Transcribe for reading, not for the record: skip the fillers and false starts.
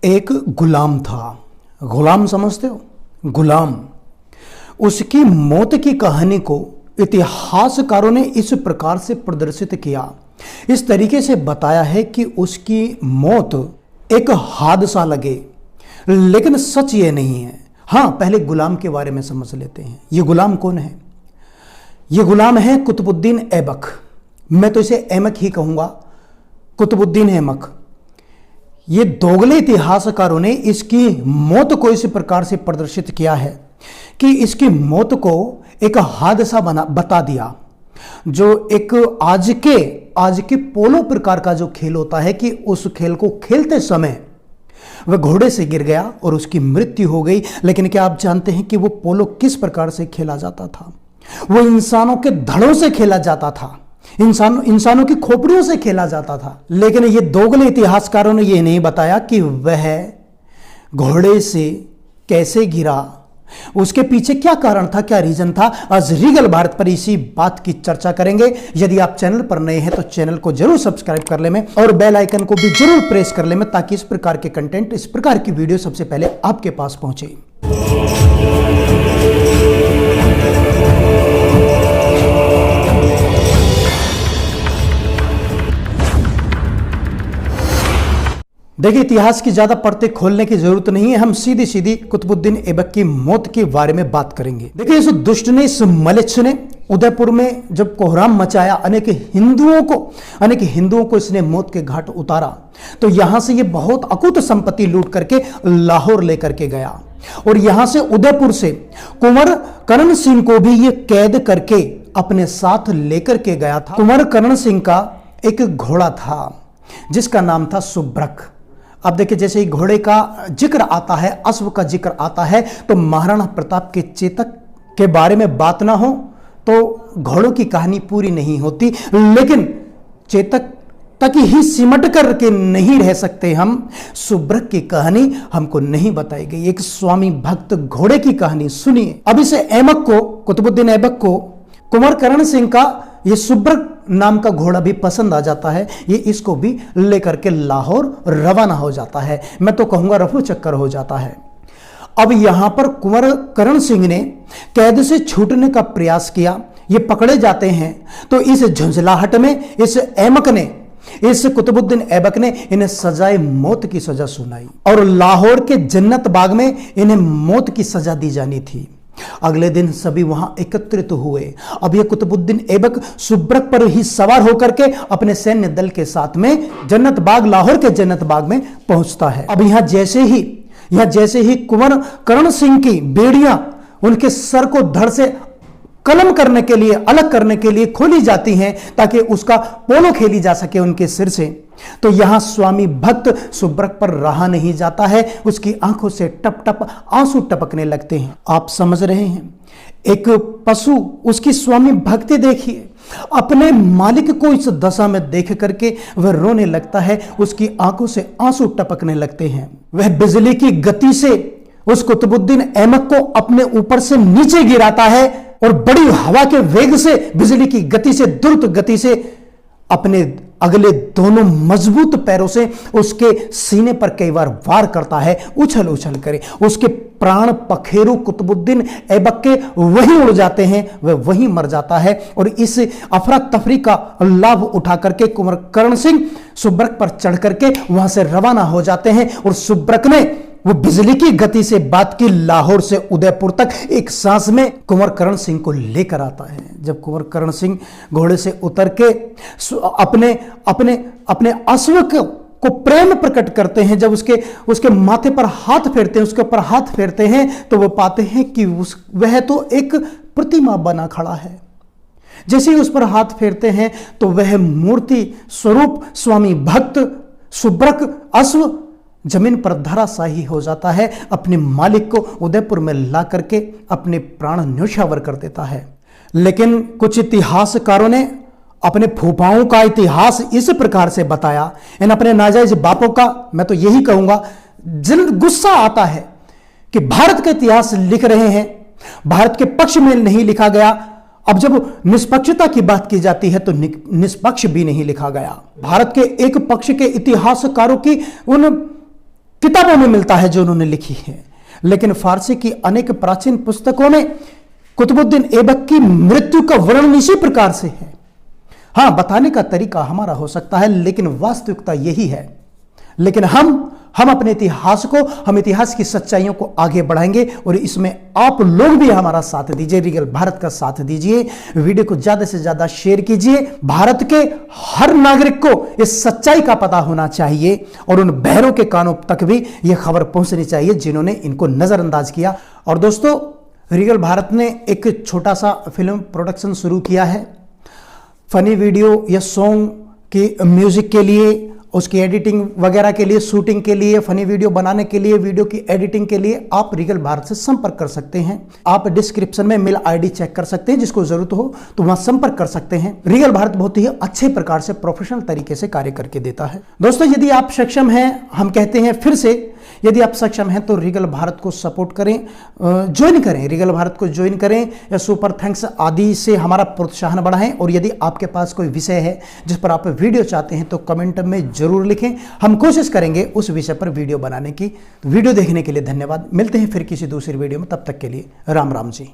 एक गुलाम था। गुलाम समझते हो? गुलाम। उसकी मौत की कहानी को इतिहासकारों ने इस प्रकार से प्रदर्शित किया, इस तरीके से बताया है कि उसकी मौत एक हादसा लगे, लेकिन सच ये नहीं है। हाँ, पहले गुलाम के बारे में समझ लेते हैं। ये गुलाम कौन है? ये गुलाम है कुतुबुद्दीन ऐबक। मैं तो इसे ऐमक ही कहूंगा, कुतुबुद्दीन ऐमक। ये दोगले इतिहासकारों ने इसकी मौत को इस प्रकार से प्रदर्शित किया है कि इसकी मौत को एक हादसा बता दिया, जो एक आज के पोलो प्रकार का जो खेल होता है कि उस खेल को खेलते समय वह घोड़े से गिर गया और उसकी मृत्यु हो गई। लेकिन क्या आप जानते हैं कि वो पोलो किस प्रकार से खेला जाता था? वो इंसानों के धड़ों से खेला जाता था, इंसानों की खोपड़ियों से खेला जाता था। लेकिन ये दोगले इतिहासकारों ने यह नहीं बताया कि वह घोड़े से कैसे गिरा, उसके पीछे क्या कारण था, क्या रीजन था। आज रीगल भारत पर इसी बात की चर्चा करेंगे। यदि आप चैनल पर नए हैं तो चैनल को जरूर सब्सक्राइब कर ले में और बेल आइकन को भी जरूर प्रेस कर ले में, ताकि इस प्रकार के कंटेंट, इस प्रकार की वीडियो सबसे पहले आपके पास पहुंचे। देखिए, इतिहास की ज्यादा परतें खोलने की जरूरत नहीं है। हम सीधी सीधी कुतुबुद्दीन ऐबक की मौत के बारे में बात करेंगे। देखिए, इस दुष्ट ने, इस मलेच्छ ने उदयपुर में जब कोहराम मचाया, अनेक हिंदुओं को इसने मौत के घाट उतारा, तो यहां से ये बहुत अकूत संपत्ति लूट करके लाहौर लेकर के गया और यहां से उदयपुर से कुंवर करण सिंह को भी ये कैद करके अपने साथ लेकर के गया था। कुंवर करण सिंह का एक घोड़ा था जिसका नाम था सुब्रक। अब देखिए, जैसे ही घोड़े का जिक्र आता है, अश्व का जिक्र आता है, तो महाराणा प्रताप के चेतक के बारे में बात ना हो तो घोड़ों की कहानी पूरी नहीं होती। लेकिन चेतक तक ही सिमट कर के नहीं रह सकते हम। सुब्रक की कहानी हमको नहीं बताई गई। एक स्वामी भक्त घोड़े की कहानी सुनिए। अब इसे ऐमक को, कुतुबुद्दीन ऐबक को, कुंवर करण सिंह का ये सुब्रक नाम का घोड़ा भी पसंद आ जाता है। ये इसको भी लेकर के लाहौर रवाना हो जाता है। मैं तो कहूंगा रफू चक्कर हो जाता है। अब यहां पर कुंवर करण सिंह ने कैद से छूटने का प्रयास किया। ये पकड़े जाते हैं तो इस झुंझलाहट में इस ऐमक ने, इस कुतुबुद्दीन ऐबक ने इन्हें सजाए मौत की सजा सुनाई और लाहौर के जन्नत बाग में इन्हें मौत की सजा दी जानी थी। अगले दिन सभी वहां एकत्रित हुए। अब यह कुतुबुद्दीन ऐबक सुब्रक पर ही सवार होकर के अपने सैन्य दल के साथ में जन्नत बाग, लाहौर के जन्नत बाग में पहुंचता है। अब यहां जैसे ही कुंवर करण सिंह की बेड़ियां उनके सर को धड़ से कलम करने के लिए, अलग करने के लिए खोली जाती हैं ताकि उसका पोलो खेली जा सके उनके सिर से, तो यहां स्वामी भक्त सुब्रक पर रहा नहीं जाता है। उसकी आंखों से टप टप आंसू टपकने लगते हैं। आप समझ रहे हैं, एक पशु, उसकी स्वामी भक्ति देखिए, अपने मालिक को इस दशा में देख करके वह रोने लगता है। उसकी आंखों से आंसू टपकने लगते हैं। वह बिजली की गति से उस कुतुबुद्दीन ऐमक को अपने ऊपर से नीचे गिराता है और बड़ी हवा के वेग से, बिजली की गति से, द्रुत गति से अपने अगले दोनों मजबूत पैरों से उसके सीने पर कई बार वार करता है, उछल उछल करे। उसके प्राण पखेरु कुतुबुद्दीन ऐबक के वहीं उड़ जाते हैं, वह वहीं मर जाता है। और इस अफरा तफरी का लाभ उठा करके कुंवर करण सिंह सुब्रक पर चढ़ करके वहां से रवाना हो जाते हैं और सुब्रक ने वो बिजली की गति से बात की, लाहौर से उदयपुर तक एक सांस में कुंवर करण सिंह को लेकर आता है। जब कुंवर करण सिंह घोड़े से उतर के अपने अश्व को प्रेम प्रकट करते हैं, जब उसके माथे पर हाथ फेरते हैं, उसके ऊपर हाथ फेरते हैं, तो वो पाते हैं कि वह तो एक प्रतिमा बना खड़ा है। जैसे ही उस पर हाथ फेरते हैं तो वह मूर्ति स्वरूप स्वामी भक्त सुब्रक अश्व जमीन पर धराशायी हो जाता है। अपने मालिक को उदयपुर में ला करके अपने प्राण न्योछावर कर देता है। लेकिन कुछ इतिहासकारों ने अपने फूफाओं का इतिहास इस प्रकार से बताया, इन अपने नाजायज बापों का, मैं तो यही कहूंगा, जिन गुस्सा आता है कि भारत का इतिहास लिख रहे हैं, भारत के पक्ष में नहीं लिखा गया। अब जब निष्पक्षता की बात की जाती है तो निष्पक्ष भी नहीं लिखा गया। भारत के एक पक्ष के इतिहासकारों की उन किताबों में मिलता है जो उन्होंने लिखी है, लेकिन फारसी की अनेक प्राचीन पुस्तकों में कुतुबुद्दीन ऐबक की मृत्यु का वर्णन इसी प्रकार से है। हां, बताने का तरीका हमारा हो सकता है, लेकिन वास्तविकता यही है। लेकिन हम अपने इतिहास को, हम इतिहास की सच्चाइयों को आगे बढ़ाएंगे और इसमें आप लोग भी हमारा साथ दीजिए, रीगल भारत का साथ दीजिए। वीडियो को ज्यादा से ज्यादा शेयर कीजिए। भारत के हर नागरिक को इस सच्चाई का पता होना चाहिए और उन बहरों के कानों तक भी यह खबर पहुंचनी चाहिए जिन्होंने इनको नजरअंदाज किया। और दोस्तों, रीगल भारत ने एक छोटा सा फिल्म प्रोडक्शन शुरू किया है। फनी वीडियो या सॉन्ग की म्यूजिक के लिए, उसकी एडिटिंग वगैरह के लिए, शूटिंग के लिए, फनी वीडियो बनाने के लिए, वीडियो की एडिटिंग के लिए आप रीगल भारत से संपर्क कर सकते हैं। आप डिस्क्रिप्शन में मेल आईडी चेक कर सकते हैं, जिसको जरूरत हो तो वहां संपर्क कर सकते हैं। रीगल भारत बहुत ही अच्छे प्रकार से प्रोफेशनल तरीके से कार्य करके देता है। दोस्तों, यदि आप सक्षम हैं, हम कहते हैं फिर से, यदि आप सक्षम हैं तो रीगल भारत को सपोर्ट करें, ज्वाइन करें, रीगल भारत को ज्वाइन करें या सुपर थैंक्स आदि से हमारा प्रोत्साहन बढ़ाएं। और यदि आपके पास कोई विषय है जिस पर आप वीडियो चाहते हैं तो कमेंट में जरूर लिखें, हम कोशिश करेंगे उस विषय पर वीडियो बनाने की। वीडियो देखने के लिए धन्यवाद। मिलते हैं फिर किसी दूसरी वीडियो में, तब तक के लिए राम राम जी।